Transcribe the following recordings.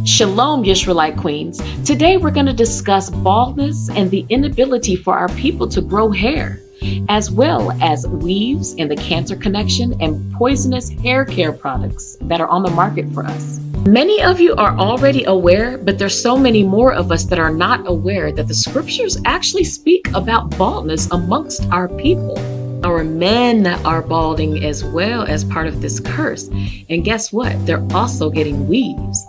Shalom, Israelite queens. Today we're going to discuss baldness and the inability for our people to grow hair, as well as weaves and the cancer connection and poisonous hair care products that are on the market for us. Many of you are already aware, but there's so many more of us that are not aware that the scriptures actually speak about baldness amongst our people. Our men are balding as well as part of this curse. And guess what? They're also getting weaves.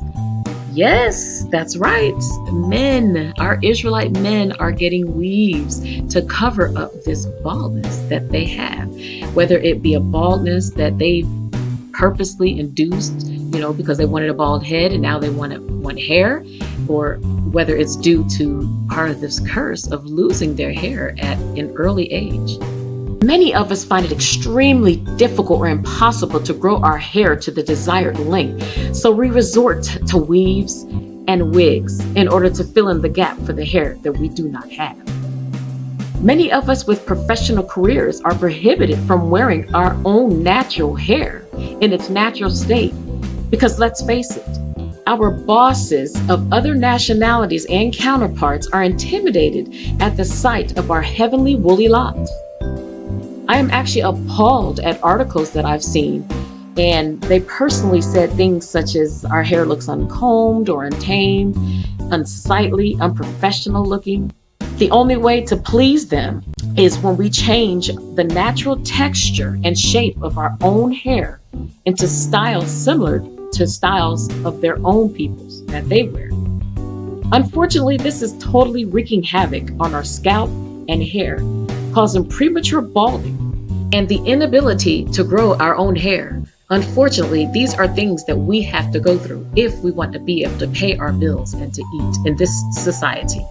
Yes, that's right. Men, our Israelite men are getting weaves to cover up this baldness that they have. Whether it be a baldness that they purposely induced, because they wanted a bald head and now they want hair, or whether it's due to part of this curse of losing their hair at an early age. Many of us find it extremely difficult or impossible to grow our hair to the desired length, so we resort to weaves and wigs in order to fill in the gap for the hair that we do not have. Many of us with professional careers are prohibited from wearing our own natural hair in its natural state because, let's face it, our bosses of other nationalities and counterparts are intimidated at the sight of our heavenly woolly locks. I am actually appalled at articles that I've seen, and they personally said things such as our hair looks uncombed or untamed, unsightly, unprofessional looking. The only way to please them is when we change the natural texture and shape of our own hair into styles similar to styles of their own peoples that they wear. Unfortunately, this is totally wreaking havoc on our scalp and hair, causing premature balding and the inability to grow our own hair. Unfortunately, these are things that we have to go through if we want to be able to pay our bills and to eat in this society.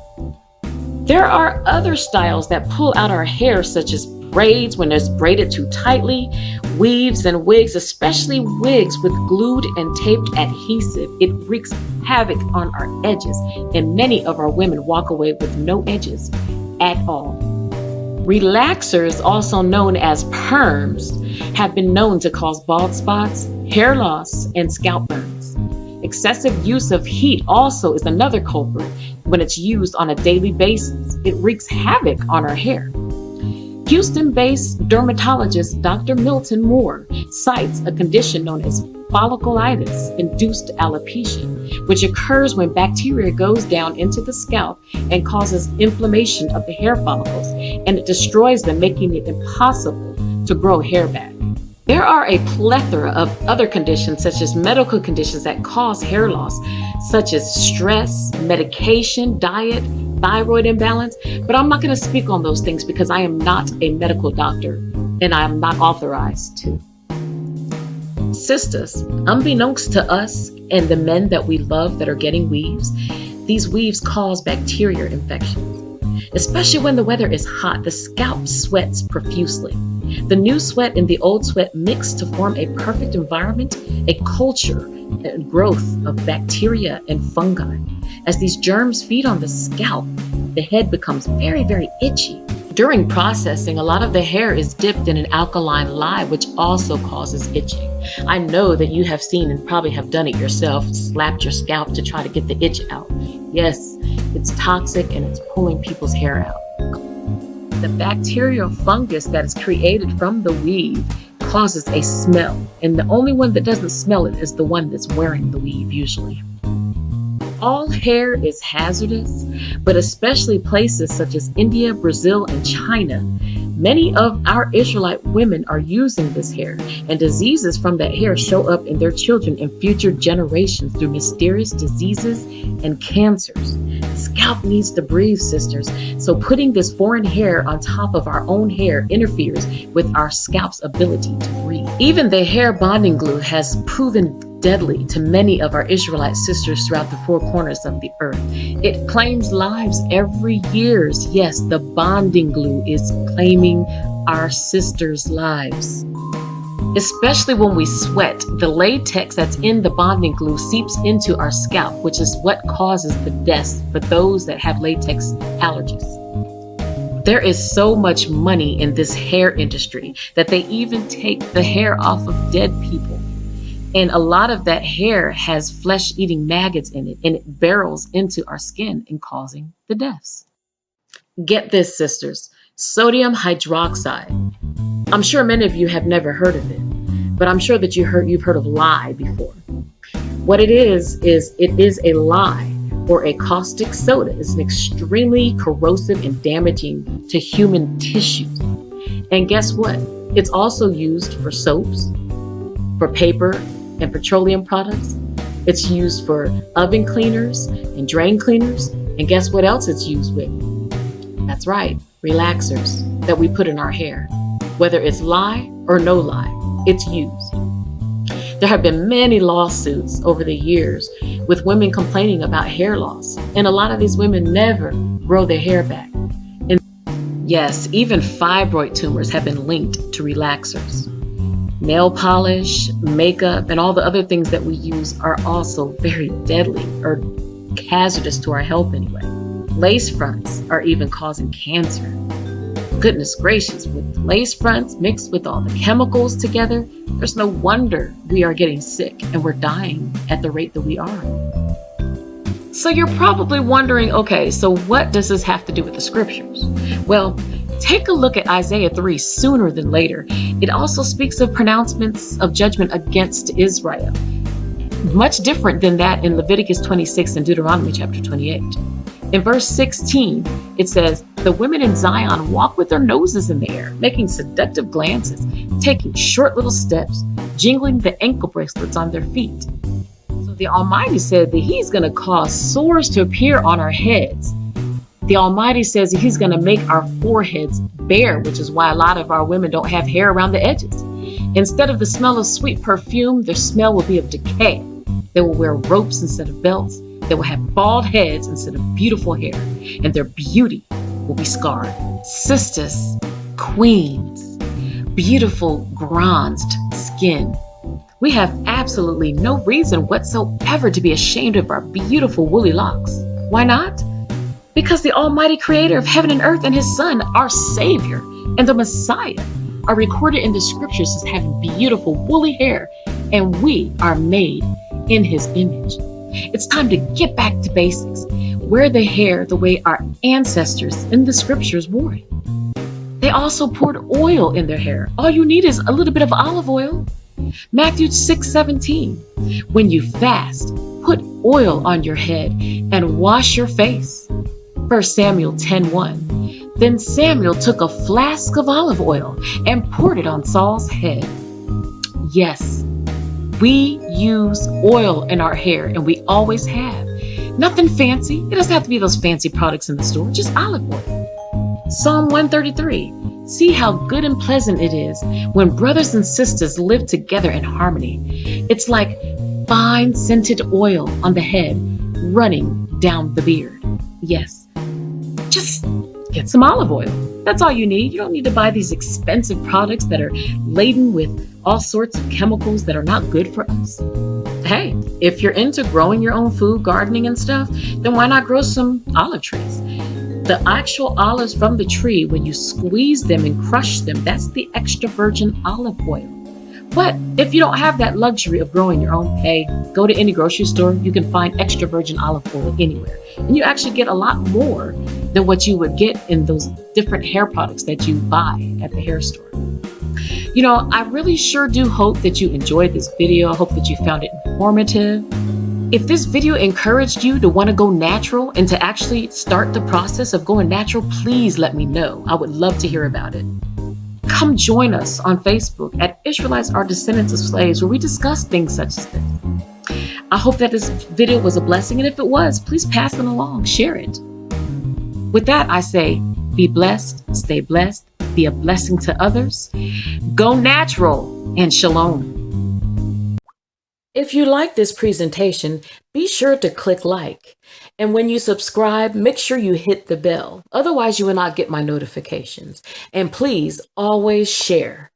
There are other styles that pull out our hair, such as braids when it's braided too tightly, weaves and wigs, especially wigs with glued and taped adhesive. It wreaks havoc on our edges, and many of our women walk away with no edges at all. Relaxers, also known as perms, have been known to cause bald spots, hair loss, and scalp burns. Excessive use of heat also is another culprit. When it's used on a daily basis, it wreaks havoc on our hair. Houston-based dermatologist Dr. Milton Moore cites a condition known as folliculitis-induced alopecia, which occurs when bacteria goes down into the scalp and causes inflammation of the hair follicles, and it destroys them, making it impossible to grow hair back. There are a plethora of other conditions, such as medical conditions that cause hair loss, such as stress, medication, diet, thyroid imbalance, but I'm not going to speak on those things because I am not a medical doctor and I am not authorized to. Sisters, unbeknownst to us and the men that we love that are getting weaves, these weaves cause bacteria infections. Especially when the weather is hot, the scalp sweats profusely. The new sweat and the old sweat mix to form a perfect environment, a culture and growth of bacteria and fungi. As these germs feed on the scalp, the head becomes very, very itchy. During processing, a lot of the hair is dipped in an alkaline lye, which also causes itching. I know that you have seen and probably have done it yourself, slapped your scalp to try to get the itch out. Yes, it's toxic and it's pulling people's hair out. The bacterial fungus that is created from the weave causes a smell, and the only one that doesn't smell it is the one that's wearing the weave usually. All hair is hazardous, but especially places such as India, Brazil, and China. Many of our Israelite women are using this hair, and diseases from that hair show up in their children and future generations through mysterious diseases and cancers. Scalp needs to breathe, sisters, so putting this foreign hair on top of our own hair interferes with our scalp's ability to breathe. Even the hair bonding glue has proven deadly to many of our Israelite sisters throughout the four corners of the earth. It claims lives every year. Yes, the bonding glue is claiming our sisters' lives. Especially when we sweat, the latex that's in the bonding glue seeps into our scalp, which is what causes the deaths for those that have latex allergies. There is so much money in this hair industry that they even take the hair off of dead people. And a lot of that hair has flesh-eating maggots in it, and it burrows into our skin and causing the deaths. Get this, sisters, sodium hydroxide. I'm sure many of you have never heard of it, but I'm sure that you've heard of lye before. What it is it is a lye or a caustic soda. It's an extremely corrosive and damaging to human tissues. And guess what? It's also used for soaps, for paper and petroleum products. It's used for oven cleaners and drain cleaners. And guess what else it's used with? That's right, relaxers that we put in our hair. Whether it's lye or no lye, it's used. There have been many lawsuits over the years with women complaining about hair loss. And a lot of these women never grow their hair back. And yes, even fibroid tumors have been linked to relaxers. Nail polish, makeup, and all the other things that we use are also very deadly or hazardous to our health anyway. Lace fronts are even causing cancer. Goodness gracious, with lace fronts mixed with all the chemicals together, there's no wonder we are getting sick and we're dying at the rate that we are. So you're probably wondering, okay, so what does this have to do with the scriptures? Well, take a look at Isaiah 3 sooner than later. It also speaks of pronouncements of judgment against Israel. Much different than that in Leviticus 26 and Deuteronomy chapter 28. In verse 16, it says, the women in Zion walk with their noses in the air, making seductive glances, taking short little steps, jingling the ankle bracelets on their feet. So the Almighty said that He's going to cause sores to appear on our heads. The Almighty says that He's going to make our foreheads bare, which is why a lot of our women don't have hair around the edges. Instead of the smell of sweet perfume, their smell will be of decay. They will wear ropes instead of belts. They will have bald heads instead of beautiful hair, and their beauty will be scarred. Sisters, queens, beautiful bronzed skin. We have absolutely no reason whatsoever to be ashamed of our beautiful woolly locks. Why not? Because the Almighty Creator of heaven and earth and His Son, our Savior, and the Messiah are recorded in the scriptures as having beautiful woolly hair, and we are made in His image. It's time to get back to basics. Wear the hair the way our ancestors in the scriptures wore it. They also poured oil in their hair. All you need is a little bit of olive oil. Matthew 6:17. When you fast, put oil on your head and wash your face. 1 Samuel 10:1. Then Samuel took a flask of olive oil and poured it on Saul's head. Yes, we use oil in our hair, and we always have. Nothing fancy. It doesn't have to be those fancy products in the store, just olive oil. Psalm 133. See how good and pleasant it is when brothers and sisters live together in harmony. It's like fine scented oil on the head running down the beard. Yes, just get some olive oil. That's all you need. You don't need to buy these expensive products that are laden with all sorts of chemicals that are not good for us. Hey, if you're into growing your own food, gardening and stuff, then why not grow some olive trees? The actual olives from the tree, when you squeeze them and crush them, that's the extra virgin olive oil. But if you don't have that luxury of growing your own, hey, go to any grocery store. You can find extra virgin olive oil anywhere. And you actually get a lot more than what you would get in those different hair products that you buy at the hair store. You know, I really sure do hope that you enjoyed this video. I hope that you found it informative. If this video encouraged you to want to go natural and to actually start the process of going natural, please let me know. I would love to hear about it. Come join us on Facebook at Israelites Are Descendants of Slaves, where we discuss things such as this. I hope that this video was a blessing, and if it was, please pass it along, share it. With that, I say, be blessed, stay blessed, be a blessing to others, go natural, and shalom. If you like this presentation, be sure to click like. And when you subscribe, make sure you hit the bell. Otherwise, you will not get my notifications. And please always share.